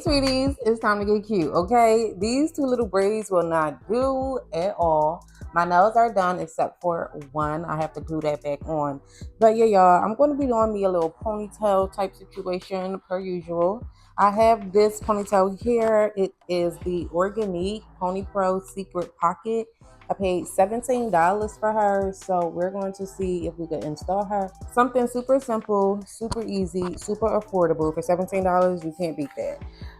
sweeties, it's time to get cute, okay? These two little braids will not do at all. My nails are done except for one. I have to glue that back on. But yeah, y'all, I'm going to be doing me a little ponytail type situation per usual. I have this ponytail here. It is the Organique Pony Pro Secret Pocket. I paid $17 for her, so we're going to see if we can install her. Something super simple, super easy, super affordable. For $17, you can't beat that.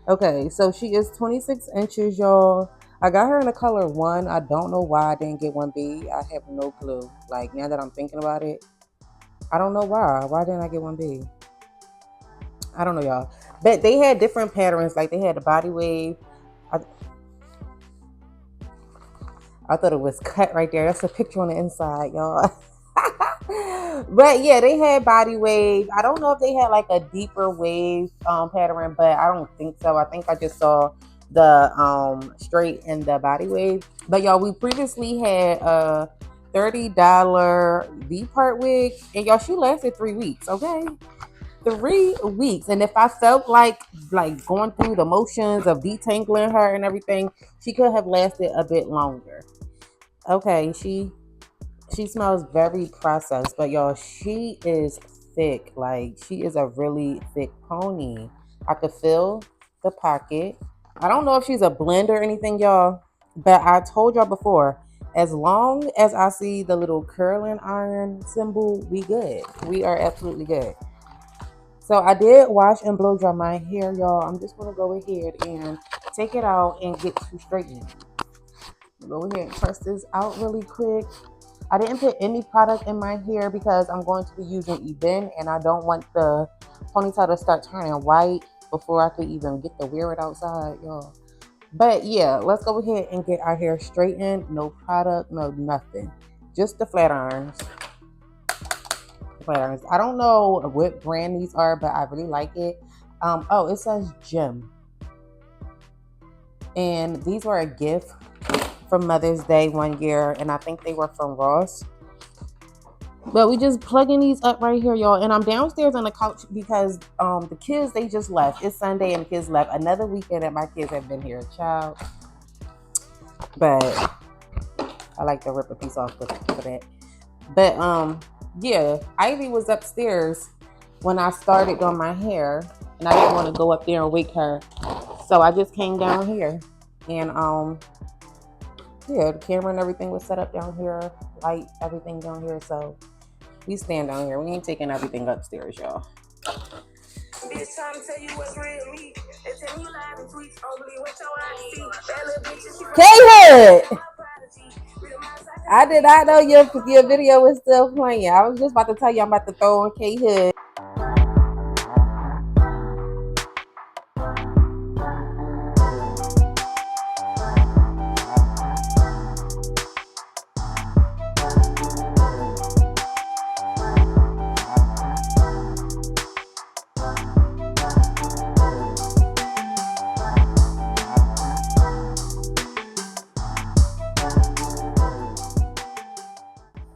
Okay, so she is 26 inches, y'all. I got her in the color 1. I don't know why I didn't get 1B. I have no clue. Like, now that I'm thinking about it, I don't know why. Why didn't I get 1B? I don't know, y'all. But they had different patterns. Like, they had the body wave. I thought it was cut right there. That's a picture on the inside, y'all. But yeah, they had body wave. I don't know if they had like a deeper wave pattern, but I don't think so. I think I just saw the straight and the body wave. But y'all, we previously had a $30 V-part wig, and y'all, she lasted 3 weeks, okay? 3 weeks. And if I felt like going through the motions of detangling her and everything, she could have lasted a bit longer. Okay, she smells very processed, but y'all, she is thick. Like, she is a really thick pony. I could feel the pocket. I don't know if she's a blend or anything, y'all, but I told y'all before, as long as I see the little curling iron symbol, we good. We are absolutely good. So I did wash and blow dry my hair, y'all. I'm just gonna go ahead and take it out and get to straightening. Go ahead and press this out really quick. I didn't put any product in my hair because I'm going to be using Eben, and I don't want the ponytail to start turning white before I could even get to wear it outside, y'all. But yeah, let's go ahead and get our hair straightened. No product, no nothing. Just the flat irons. I don't know what brand these are, but I really like it. Oh, it says Gem. And these were a gift from Mother's Day one year, and I think they were from Ross. But we just plugging these up right here, y'all. And I'm downstairs on the couch because the kids, they just left. It's Sunday and the kids left. Another weekend that my kids have been here, child. But I like to rip a piece off for that. But yeah, Ivy was upstairs when I started doing my hair, and I didn't want to go up there and wake her. So I just came down here, and yeah, the camera and everything was set up down here, light, everything down here. So we stand down here. We ain't taking everything upstairs, y'all. It's time to tell you what's real me. They tell me you live and tweets, only what your eyes see. That little bitch, K-Hood! I did not know your video was still playing. I was just about to tell you I'm about to throw on K-Hood.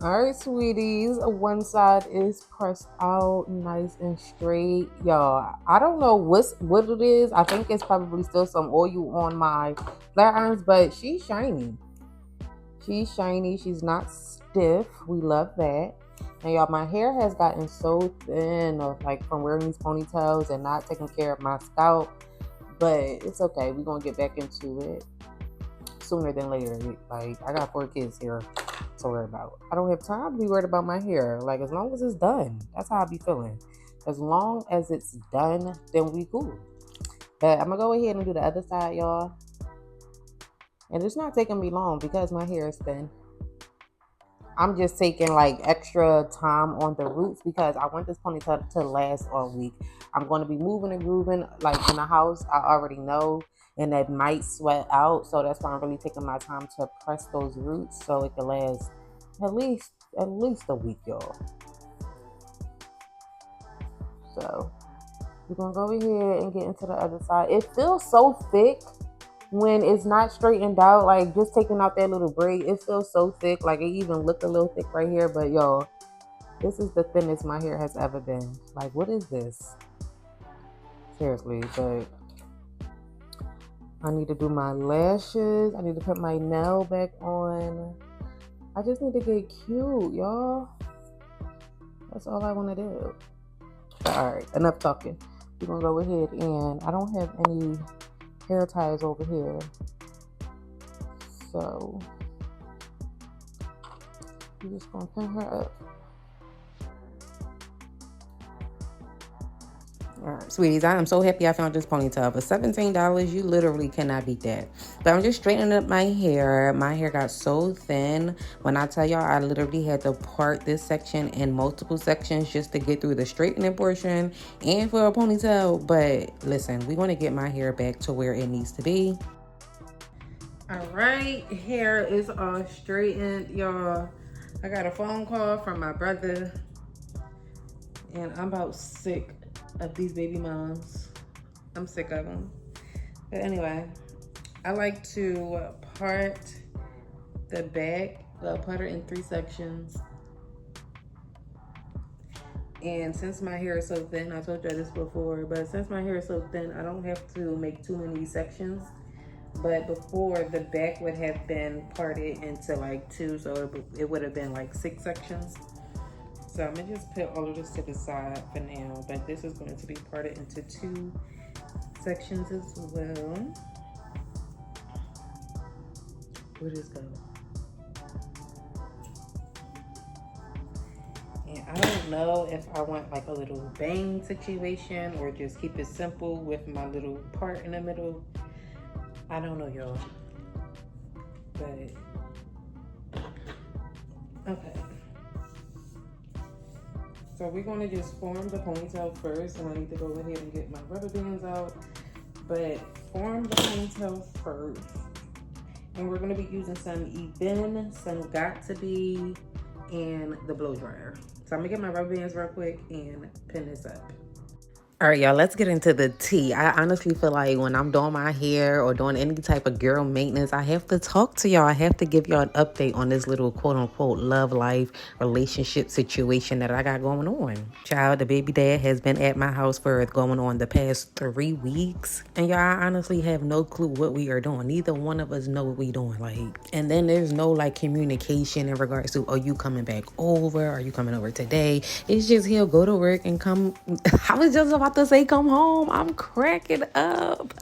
Alright, sweeties, one side is pressed out nice and straight. Y'all, I don't know what it is. I think it's probably still some oil on my flat irons, but she's shiny. She's shiny. She's not stiff. We love that. And y'all, my hair has gotten so thin like from wearing these ponytails and not taking care of my scalp. But it's okay. We're going to get back into it sooner than later. Like, I got 4 kids here to worry about. I don't have time to be worried about my hair. Like, as long as it's done, that's how I be feeling. As long as it's done, then we cool. But I'm gonna go ahead and do the other side, y'all. And it's not taking me long because my hair is thin. I'm just taking like extra time on the roots because I want this ponytail to last all week. I'm going to be moving and grooving like in the house. I already know, and that might sweat out, so that's why I'm really taking my time to press those roots so it can last at least a week, y'all. So we're gonna go ahead and get into the other side. It feels so thick when it's not straightened out. Like, just taking out that little braid, it feels so thick. Like, it even look a little thick right here, but y'all, this is the thinnest my hair has ever been. Like, what is this? Seriously. But I need to do my lashes. I need to put my nail back on. I just need to get cute, y'all. That's all I want to do. All right, enough talking. We're going to go ahead and I don't have any hair ties over here. So I'm just going to pin her up. All right, sweeties, I am so happy I found this ponytail. For $17, you literally cannot beat that. But I'm just straightening up my hair. My hair got so thin. When I tell y'all, I literally had to part this section in multiple sections just to get through the straightening portion and for a ponytail. But listen, we want to get my hair back to where it needs to be. All right, hair is all straightened, y'all. I got a phone call from my brother, and I'm about sick of these baby moms. I'm sick of them. But anyway, I like to part the back, part it in 3 sections. And since my hair is so thin, I told you this before, but since my hair is so thin, I don't have to make too many sections. But before, the back would have been parted into like 2, so it would have been like 6 sections. So I'm gonna just put all of this to the side for now, but this is going to be parted into 2 sections as well. Where does go? And I don't know if I want like a little bang situation or just keep it simple with my little part in the middle. I don't know, y'all. But okay. So we're going to just form the ponytail first, and I need to go ahead and get my rubber bands out. But form the ponytail first. And we're going to be using some Even, some Got To Be, and the blow dryer. So I'm going to get my rubber bands real quick and pin this up. All right, y'all, let's get into the tea. I honestly feel like when I'm doing my hair or doing any type of girl maintenance, I have to talk to y'all. I have to give y'all an update on this little quote-unquote love life relationship situation that I got going on. Child, the baby dad has been at my house for going on the past 3 weeks. And y'all, I honestly have no clue what we are doing. Neither one of us know what we doing. And then there's no like communication in regards to, are you coming back over? Are you coming over today? It's just he'll go to work and come. I was just about to say come home. I'm cracking up.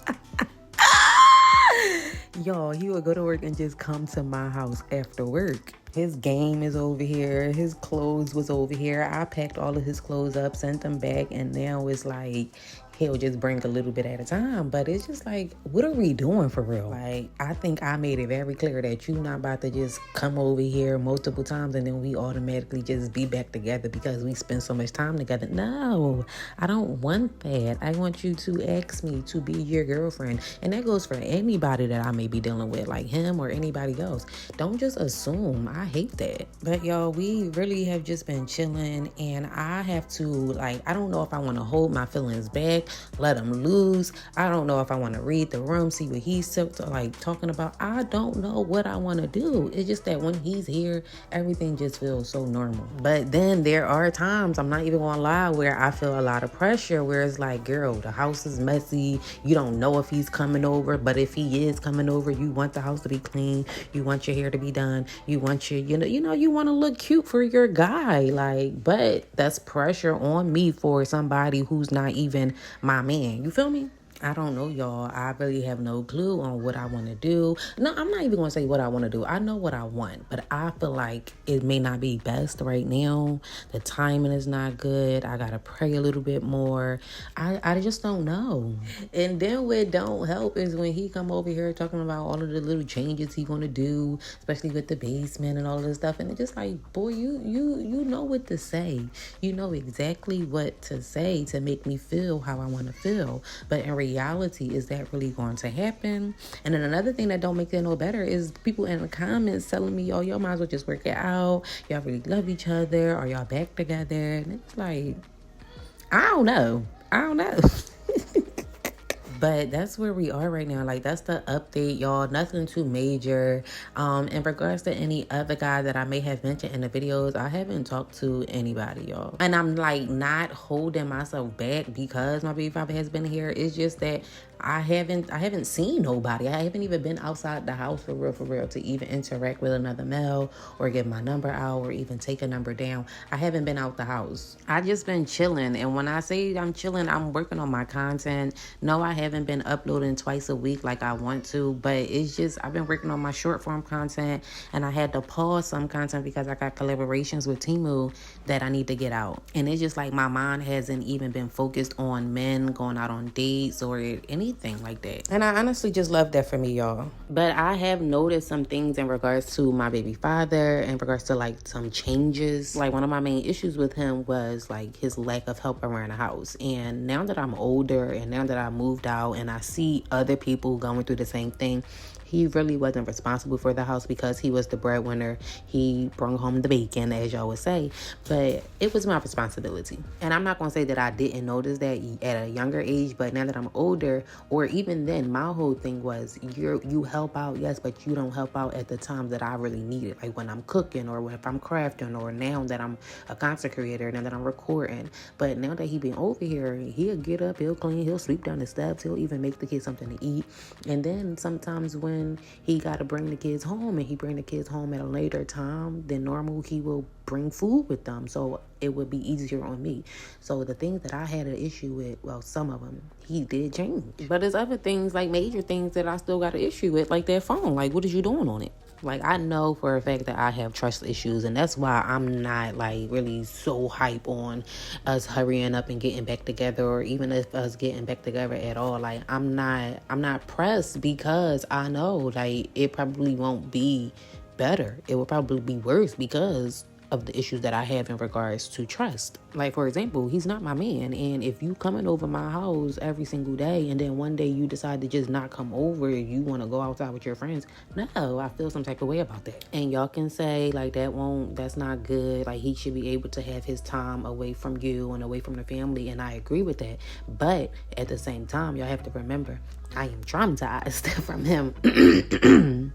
Y'all, he would go to work and just come to my house after work. His game is over here. His clothes was over here. I packed all of his clothes up, sent them back, and now it's like he'll just bring a little bit at a time. But it's just like, what are we doing for real? Like, I think I made it very clear that you're not about to just come over here multiple times and then we automatically just be back together because we spend so much time together. No, I don't want that. I want you to ask me to be your girlfriend. And that goes for anybody that I may be dealing with, like him or anybody else. Don't just assume. I hate that. But y'all, we really have just been chilling, and I have to, like, I don't know if I want to hold my feelings back, let him loose. I don't know if I want to read the room, see what he's like talking about. I don't know what I want to do. It's just that when he's here, everything just feels so normal. But then there are times, I'm not even gonna lie, where I feel a lot of pressure, where it's like, girl, the house is messy. You don't know if he's coming over, but if he is coming over, you want the house to be clean. You want your hair to be done. You want your, you want to look cute for your guy. Like, but that's pressure on me for somebody who's not even my man. You feel me? I don't know, y'all. I really have no clue on what I want to do. No, I'm not even going to say what I want to do. I know what I want, but I feel like it may not be best right now. The timing is not good. I got to pray a little bit more. I just don't know. And then what don't help is when he come over here talking about all of the little changes he going to do, especially with the basement and all this stuff. And it's just like, boy, you know what to say. You know exactly what to say to make me feel how I want to feel. But in reality, is that really going to happen? And then another thing that don't make that no better is people in the comments telling me, y'all might as well just work it out. Y'all really love each other. Or y'all back together. And it's like, I don't know. But that's where we are right now. Like, that's the update, y'all. Nothing too major. In regards to any other guy that I may have mentioned in the videos, I haven't talked to anybody, y'all. And I'm like not holding myself back because my baby father has been here. It's just that I haven't seen nobody. I haven't even been outside the house for real, to even interact with another male or give my number out or even take a number down. I haven't been out the house. I just been chilling. And when I say I'm chilling, I'm working on my content. No, I haven't been uploading twice a week like I want to, but it's just I've been working on my short form content, and I had to pause some content because I got collaborations with Temu that I need to get out. And it's just like my mind hasn't even been focused on men going out on dates or anything like that. And I honestly just love that for me, y'all. But I have noticed some things in regards to my baby father, in regards to like some changes. Like one of my main issues with him was like his lack of help around the house. And now that I'm older and now that I moved out and I see other people going through the same thing, he really wasn't responsible for the house because he was the breadwinner. He brought home the bacon, as y'all would say. But it was my responsibility. And I'm not going to say that I didn't notice that at a younger age, but now that I'm older, or even then, my whole thing was you help out, yes, but you don't help out at the times that I really need it. Like when I'm cooking or if I'm crafting, or now that I'm a content creator, now that I'm recording. But now that he been over here, he'll get up, he'll clean, he'll sweep down the steps, he'll even make the kids something to eat. And then sometimes when he got to bring the kids home and he bring the kids home at a later time than normal, he will bring food with them, so it would be easier on me. So the things that I had an issue with, well, some of them he did change, but there's other things, like major things, that I still got an issue with, like that phone. Like, what is you doing on it? Like, I know for a fact that I have trust issues, and that's why I'm not like really so hype on us hurrying up and getting back together, or even if us getting back together at all. Like, I'm not pressed, because I know like it probably won't be better. It will probably be worse because of the issues that I have in regards to trust. Like, for example, he's not my man, and if you coming over my house every single day and then one day you decide to just not come over, you want to go outside with your friends, no, I feel some type of way about that. And y'all can say like that's not good, like he should be able to have his time away from you and away from the family, and I agree with that. But at the same time, y'all have to remember, I am traumatized from him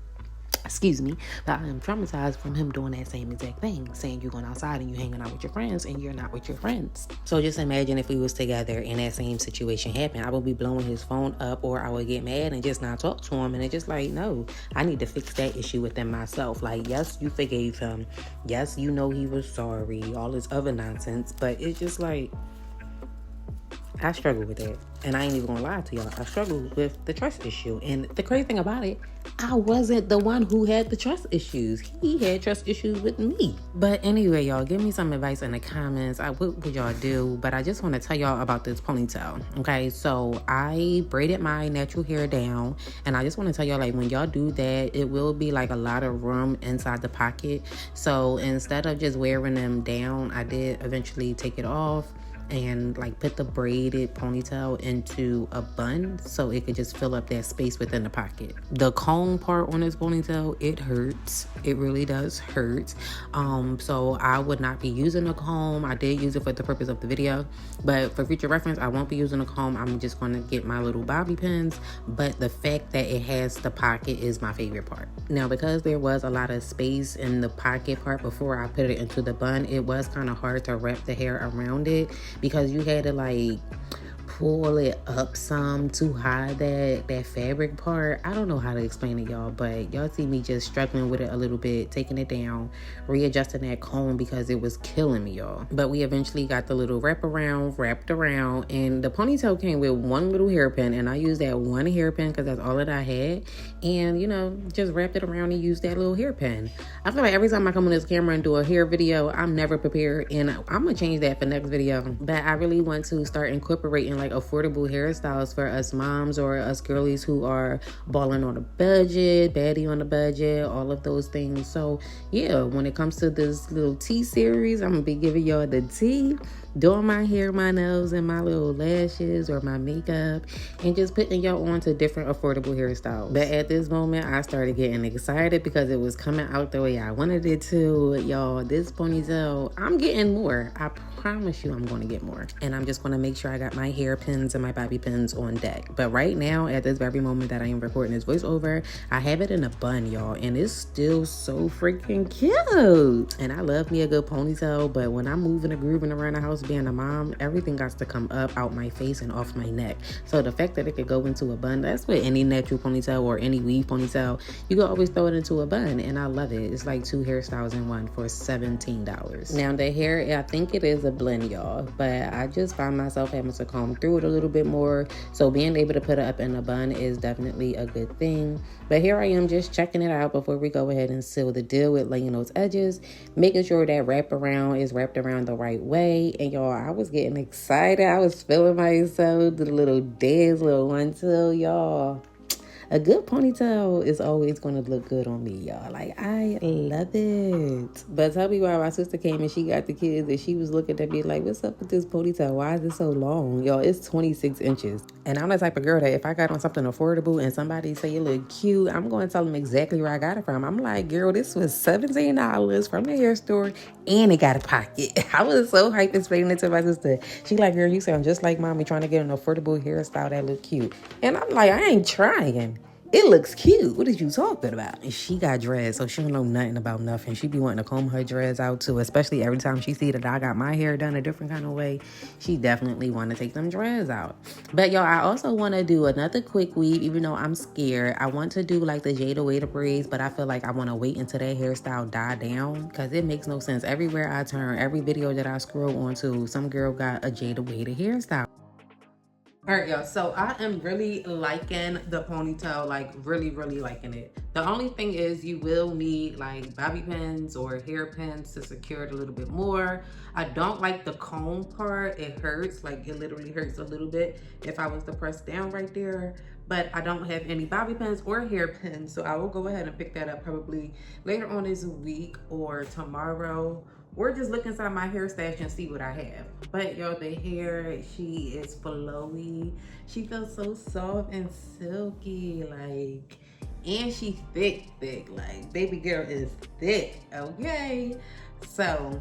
excuse me, but I am traumatized from him doing that same exact thing, saying you're going outside and you hanging out with your friends and you're not with your friends. So just imagine if we was together and that same situation happened. I would be blowing his phone up, or I would get mad and just not talk to him. And it's just like, no, I need to fix that issue within myself. Like, yes, you forgave him. Yes, you know he was sorry, all this other nonsense. But it's just like, I struggle with that. And I ain't even gonna lie to y'all, I struggle with the trust issue. And the crazy thing about it, I wasn't the one who had the trust issues. He had trust issues with me. But anyway, y'all, give me some advice in the comments. What would y'all do? But I just want to tell y'all about this ponytail. Okay, so I braided my natural hair down, and I just want to tell y'all, like, when y'all do that, it will be like a lot of room inside the pocket. So instead of just wearing them down, I did eventually take it off and like put the braided ponytail into a bun so it could just fill up that space within the pocket. The comb part on this ponytail, it hurts. It really does hurt. So I would not be using a comb. I did use it for the purpose of the video, but for future reference, I won't be using a comb. I'm just going to get my little bobby pins, but the fact that it has the pocket is my favorite part. Now, because there was a lot of space in the pocket part before I put it into the bun, it was kind of hard to wrap the hair around it, because you had to like pull it up some to hide that fabric part. I don't know how to explain it, y'all, but y'all see me just struggling with it a little bit, taking it down, readjusting that comb because it was killing me, y'all. But we eventually got the little wrapped around, and the ponytail came with one little hairpin, and I used that one hairpin because that's all that I had, and you know, just wrapped it around and used that little hairpin. I feel like every time I come on this camera and do a hair video, I'm never prepared, and I'm gonna change that for next video. But I really want to start incorporating like affordable hairstyles for us moms or us girlies who are balling on a budget, baddie on a budget, all of those things. So yeah, when it comes to this little tea series, I'm gonna be giving y'all the tea, doing my hair, my nails, and my little lashes or my makeup, and just putting y'all on to different affordable hairstyles. But at this moment, I started getting excited because it was coming out the way I wanted it to. Y'all, this ponytail, I'm getting more. I promise you I'm going to get more. And I'm just going to make sure I got my hairpins and my bobby pins on deck. But right now, at this very moment that I am recording this voiceover, I have it in a bun, y'all, and it's still so freaking cute. And I love me a good ponytail, but when I'm moving and grooving around the house, being a mom, everything got to come up out my face and off my neck. So the fact that it could go into a bun, that's with any natural ponytail or any weave ponytail, you can always throw it into a bun, and I love it. It's like 2 hairstyles in one for $17. Now the hair, I think it is a blend, y'all, but I just find myself having to comb through it a little bit more, so being able to put it up in a bun is definitely a good thing. But here I am just checking it out before we go ahead and seal the deal with laying those edges, making sure that wraparound is wrapped around the right way. And y'all, I was getting excited. I was feeling myself, did a little dance, little one two, y'all. A good ponytail is always going to look good on me, y'all. Like, I love it. But tell me why my sister came and she got the kids and she was looking at me like, what's up with this ponytail? Why is it so long? Y'all, it's 26 inches. And I'm the type of girl that if I got on something affordable and somebody say it look cute, I'm going to tell them exactly where I got it from. I'm like, girl, this was $17 from the hair store and it got a pocket. I was so hyped explaining it to my sister. She like, girl, you sound just like mommy trying to get an affordable hairstyle that look cute. And I'm like, I ain't trying. It looks cute. What is you talking about? And she got dreads, so she don't know nothing about nothing. She be wanting to comb her dreads out too, especially every time she see that I got my hair done a different kind of way. She definitely want to take them dreads out. But y'all, I also want to do another quick weave, even though I'm scared. I want to do like the Jada Waiter braids, but I feel like I want to wait until that hairstyle die down because it makes no sense. Everywhere I turn, every video that I scroll onto, some girl got a Jada Waiter hairstyle. All right, y'all, so I am really liking the ponytail, like really liking it. The only thing is you will need like bobby pins or hair pins to secure it a little bit more. I don't like the comb part. It hurts, like it literally hurts a little bit if I was to press down right there. But I don't have any bobby pins or hair pins, so I will go ahead and pick that up probably later on this week or tomorrow. Or just look inside my hair stash and see what I have. But yo, the hair, she is flowy. She feels so soft and silky, like, and she thick. Like, baby girl is thick, okay? So,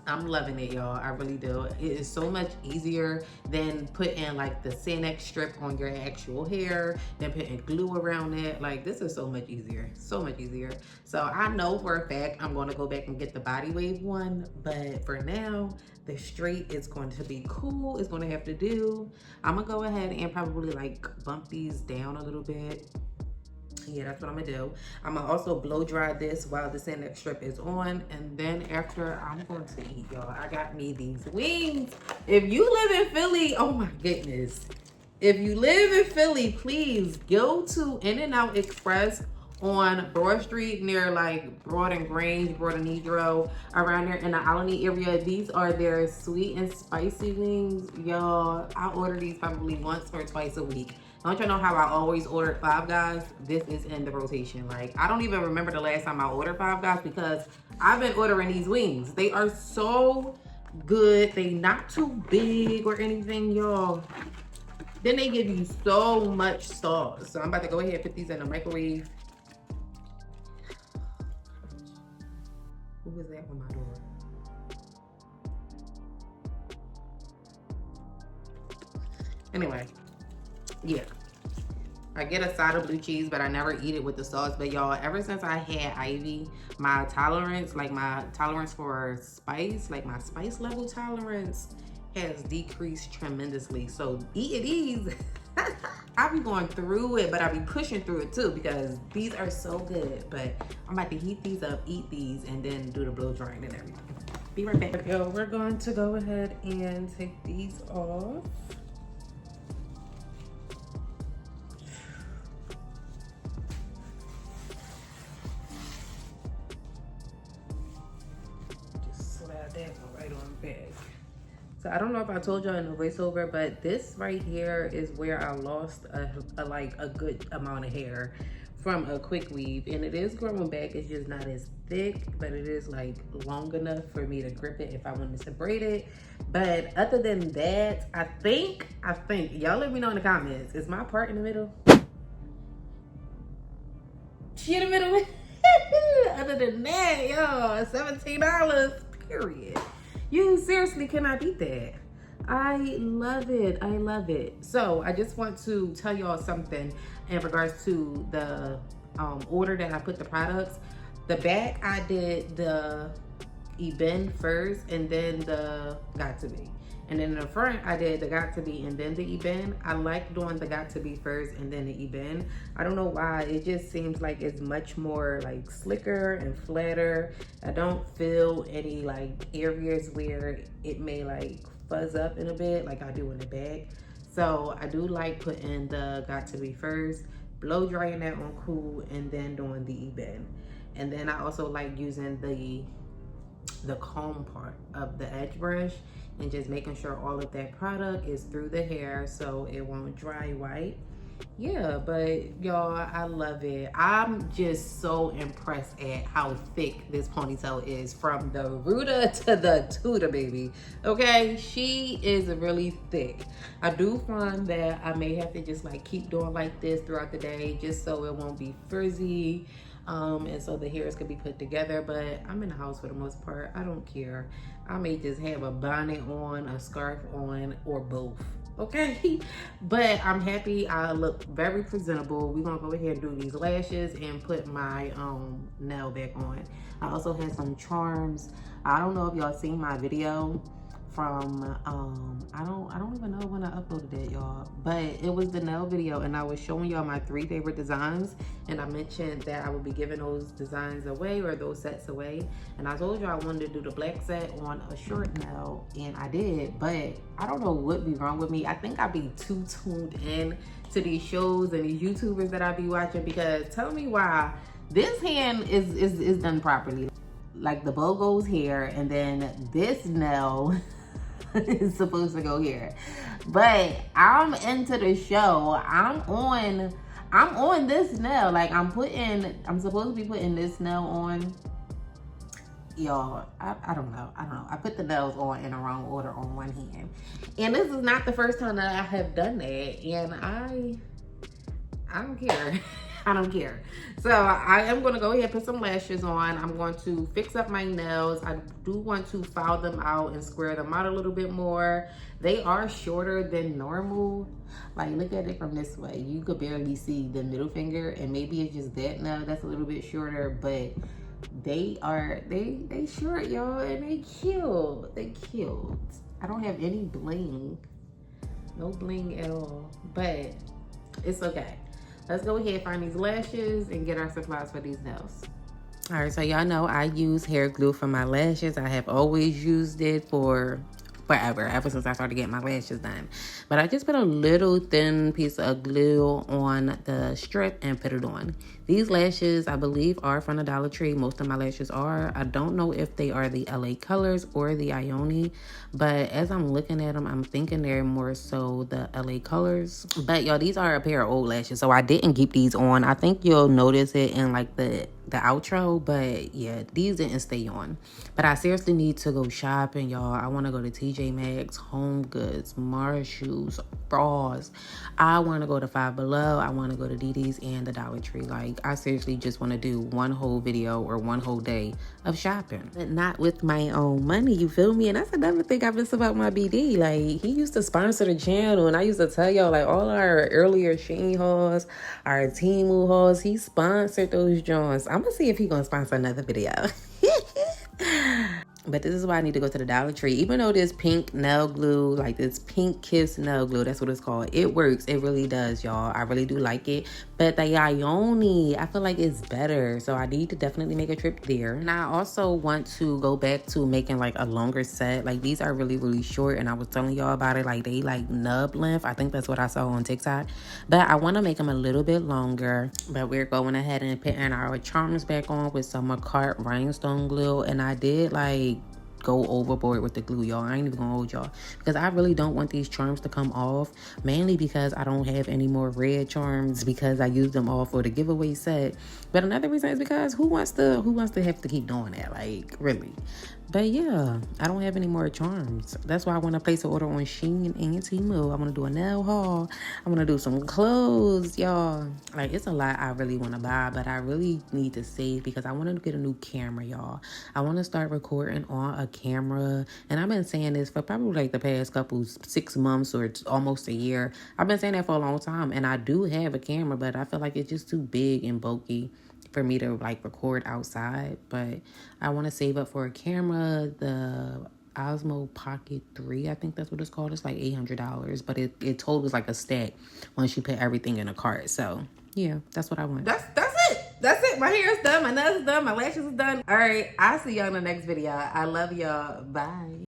I'm loving it, y'all. I really do. It is so much easier than putting like the Sinex strip on your actual hair, than putting glue around it. Like, this is so much easier. So much easier. So I know for a fact I'm going to go back and get the body wave one. But for now, the straight is going to be cool. It's going to have to do. I'm going to go ahead and probably like bump these down a little bit. Yeah, that's what I'm gonna do. I'm gonna also blow dry this while the Sinex strip is on, and then after I'm going to eat, y'all. I got me these wings. If you live in Philly, oh my goodness. If you live in Philly, please go to In-N-Out Express on Broad Street near like Broad and Grange, Broad and Nedro, around there in the Alany area. These are their sweet and spicy wings, y'all. I order these probably once or twice a week. Don't you know how I always ordered Five Guys? This is in the rotation. Like, I don't even remember the last time I ordered Five Guys because I've been ordering these wings. They are so good. They not too big or anything, y'all. Then they give you so much sauce. So I'm about to go ahead and put these in the microwave. Who was that on my door? Anyway, yeah. I get a side of blue cheese, but I never eat it with the sauce. But y'all, ever since I had Ivy, my tolerance for spice, like my spice level tolerance has decreased tremendously. So eating these, I be going through it, but I be pushing through it too because these are so good. But I'm about to heat these up, eat these, and then do the blow drying and everything. Be right back. Yo, we're going to go ahead and take these off. So I don't know if I told y'all in the voiceover, but this right here is where I lost a good amount of hair from a quick weave, and it is growing back. It's just not as thick, but it is like long enough for me to grip it if I wanted to braid it. But other than that, I think y'all let me know in the comments. Is my part in the middle? She in the middle. Other than that, y'all, $17, period. You seriously cannot beat that. I love it. I love it. So I just want to tell y'all something in regards to the order that I put the products. The back, I did the Eben first and then the Got to Be. And then in the front, I did the Got to Be and then the Eben. I like doing the Got to Be first and then the Eben. I don't know why. It just seems like it's much more like slicker and flatter. I don't feel any like areas where it may like fuzz up in a bit like I do in the back. So I do like putting the Got to Be first, blow drying that on cool, and then doing the Eben. And then I also like using the comb part of the edge brush and just making sure all of that product is through the hair so it won't dry white. Yeah, but y'all, I love it. I'm just so impressed at how thick this ponytail is from the rooter to the tutor, baby. Okay, she is really thick. I do find that I may have to just like keep doing like this throughout the day just so it won't be frizzy. And so the hairs could be put together, but I'm in the house for the most part. I don't care. I may just have a bonnet on, a scarf on, or both. Okay, but I'm happy. I look very presentable. We're gonna go ahead and do these lashes and put my nail back on. I also had some charms. I don't know if y'all seen my video from I don't even know when I uploaded it, y'all, but it was the nail video and I was showing y'all my 3 favorite designs, and I mentioned that I would be giving those designs away or those sets away, and I told y'all I wanted to do the black set on a short nail, and I did, but I don't know what be wrong with me. I think I be too tuned in to these shows and these YouTubers that I be watching, because tell me why this hand is done properly. Like the bow goes here, and then this nail is supposed to go here. But I'm into the show. I'm on this nail. Like I'm supposed to be putting this nail on. Y'all, I don't know. I put the nails on in the wrong order on one hand. And this is not the first time that I have done that. And I don't care. I don't care. So I am going to go ahead and put some lashes on. I'm going to fix up my nails. I do want to file them out and square them out a little bit more. They are shorter than normal. Like, look at it from this way. You could barely see the middle finger, and maybe it's just that nail that's a little bit shorter, but they short, y'all, and they cute. They cute. I don't have any bling. No bling at all, but it's okay. Let's go ahead and find these lashes and get our supplies for these nails. All right, so y'all know I use hair glue for my lashes. I have always used it for forever, ever since I started getting my lashes done. But I just put a little thin piece of glue on the strip and put it on. These lashes, I believe, are from the Dollar Tree. Most of my lashes are. I don't know if they are the LA Colors or the Ione, but as I'm looking at them, I'm thinking they're more so the LA Colors. But y'all, these are a pair of old lashes, so I didn't keep these on. I think you'll notice it in like the outro, but yeah, these didn't stay on. But I seriously need to go shopping, y'all. I want to go to TJ Maxx, Home Goods, Marshalls, Ross. I want to go to Five Below. I want to go to DD's and the Dollar Tree. Like, I seriously just want to do one whole video or one whole day of shopping, but not with my own money, you feel me? And that's another thing I miss about my BD. Like, he used to sponsor the channel, and I used to tell y'all, like, all our earlier Shein hauls, our Temu hauls, he sponsored those joints. I'm gonna see if he gonna sponsor another video. But this is why I need to go to the Dollar Tree. Even though this pink nail glue, like this pink kiss nail glue, that's what it's called, it works. It really does, y'all. I really do like it. But the Ione, I feel like it's better. So I need to definitely make a trip there. And I also want to go back to making like a longer set. Like, these are really, really short. And I was telling y'all about it. Like, they like nub length. I think that's what I saw on TikTok. But I want to make them a little bit longer. But we're going ahead and putting our charms back on with some Macart rhinestone glue. And I did like go overboard with the glue, y'all. I ain't even gonna hold y'all, because I really don't want these charms to come off, mainly because I don't have any more red charms because I used them all for the giveaway set. But another reason is because who wants to have to keep doing that, like, really? But yeah, I don't have any more charms. That's why I want to place an order on Shein and Temu. I want to do a nail haul. I want to do some clothes, y'all. Like, it's a lot I really want to buy, but I really need to save because I want to get a new camera, y'all. I want to start recording on a camera, and I've been saying this for probably like the past 6 months or almost a year. I've been saying that for a long time, and I do have a camera, but I feel like it's just too big and bulky. for me to like record outside. But I want to save up for a camera. The Osmo Pocket 3, I think that's what it's called. It's like $800, but it totals like a stack once you put everything in a cart. So yeah, that's what I want. That's it. That's it. My hair is done. My nails is done. My lashes is done. All right. I'll see y'all in the next video. I love y'all. Bye.